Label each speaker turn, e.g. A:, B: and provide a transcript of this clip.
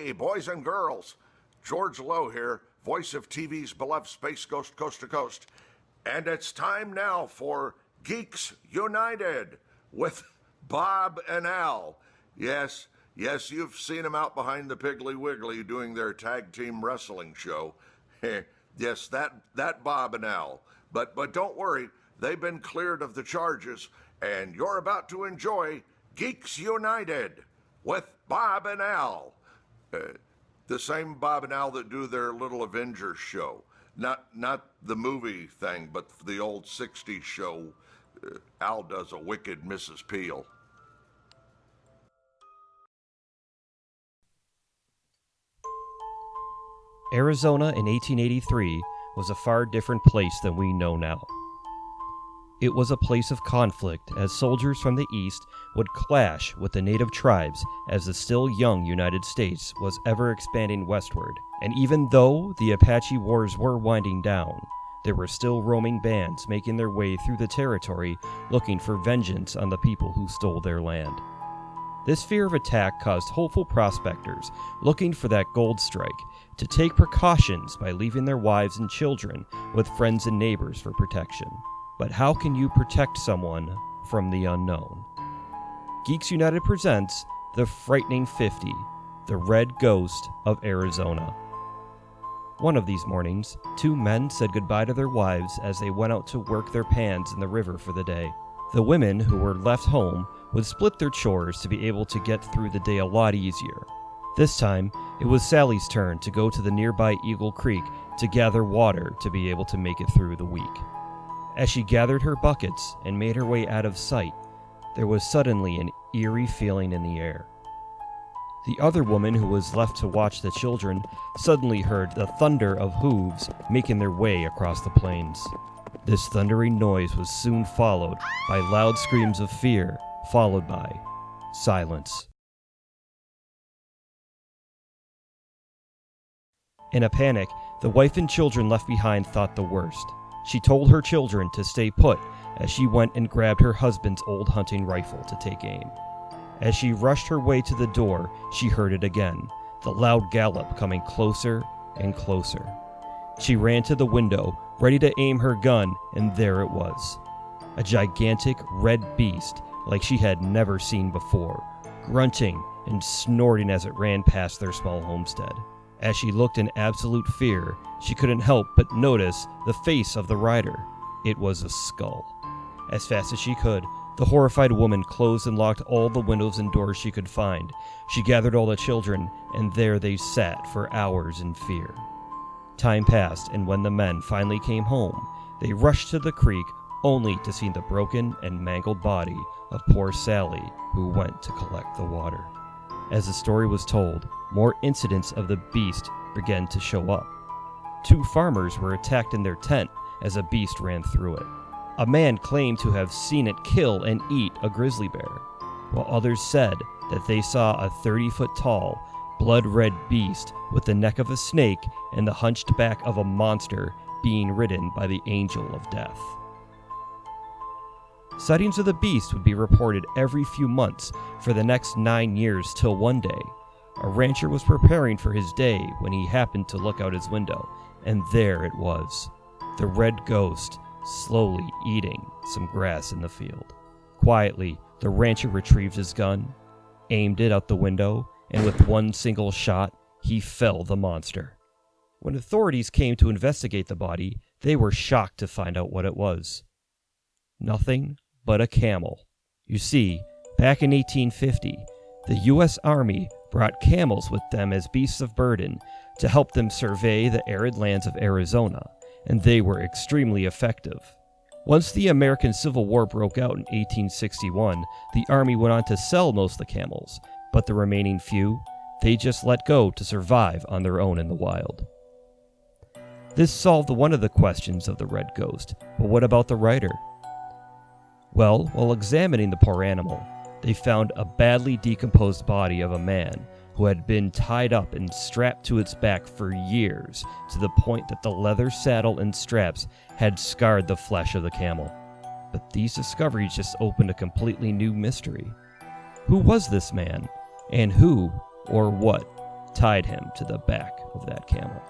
A: Hey, boys and girls. George Lowe here, voice of TV's beloved Space Ghost Coast to Coast. And it's time now for Geeks United with Bob and Al. Yes, you've seen them out behind the Piggly Wiggly doing their tag team wrestling show. Yes, that Bob and Al. But don't worry, they've been cleared of the charges, and you're about to enjoy Geeks United with Bob and Al. The same Bob and Al that do their little Avengers show. Not the movie thing, but the old 60s show. Al does a wicked Mrs. Peel.
B: Arizona in 1883 was a far different place than we know now. It was a place of conflict as soldiers from the east would clash with the native tribes as the still young United States was ever expanding westward. And even though the Apache Wars were winding down, there were still roaming bands making their way through the territory looking for vengeance on the people who stole their land. This fear of attack caused hopeful prospectors looking for that gold strike to take precautions by leaving their wives and children with friends and neighbors for protection. But how can you protect someone from the unknown? Geeks United presents The Frightening 50, the Red Ghost of Arizona. One of these mornings, two men said goodbye to their wives as they went out to work their pans in the river for the day. The women who were left home would split their chores to be able to get through the day a lot easier. This time, it was Sally's turn to go to the nearby Eagle Creek to gather water to be able to make it through the week. As she gathered her buckets and made her way out of sight, there was suddenly an eerie feeling in the air. The other woman who was left to watch the children suddenly heard the thunder of hooves making their way across the plains. This thundering noise was soon followed by loud screams of fear, followed by silence. In a panic, the wife and children left behind thought the worst. She told her children to stay put as she went and grabbed her husband's old hunting rifle to take aim. As she rushed her way to the door, she heard it again, the loud gallop coming closer and closer. She ran to the window, ready to aim her gun, and there it was. A gigantic red beast like she had never seen before, grunting and snorting as it ran past their small homestead. As she looked in absolute fear, she couldn't help but notice the face of the rider. It was a skull. As fast as she could, the horrified woman closed and locked all the windows and doors she could find. She gathered all the children, and there they sat for hours in fear. Time passed, and when the men finally came home, they rushed to the creek only to see the broken and mangled body of poor Sally, who went to collect the water. As the story was told, more incidents of the beast began to show up. Two farmers were attacked in their tent as a beast ran through it. A man claimed to have seen it kill and eat a grizzly bear, while others said that they saw a 30-foot tall, blood-red beast with the neck of a snake and the hunched back of a monster being ridden by the Angel of Death. Sightings of the beast would be reported every few months for the next 9 years till one day, a rancher was preparing for his day when he happened to look out his window, and there it was, the red ghost, slowly eating some grass in the field. Quietly, the rancher retrieved his gun, aimed it out the window, and with one single shot, he felled the monster. When authorities came to investigate the body, they were shocked to find out what it was. Nothing but a camel. You see, back in 1850, the U.S. Army brought camels with them as beasts of burden to help them survey the arid lands of Arizona, and they were extremely effective. Once the American Civil War broke out in 1861, the Army went on to sell most of the camels, but the remaining few, they just let go to survive on their own in the wild. This solved one of the questions of the red ghost, but what about the rider? Well, while examining the poor animal, they found a badly decomposed body of a man who had been tied up and strapped to its back for years, to the point that the leather saddle and straps had scarred the flesh of the camel. But these discoveries just opened a completely new mystery. Who was this man? And who, or what, tied him to the back of that camel.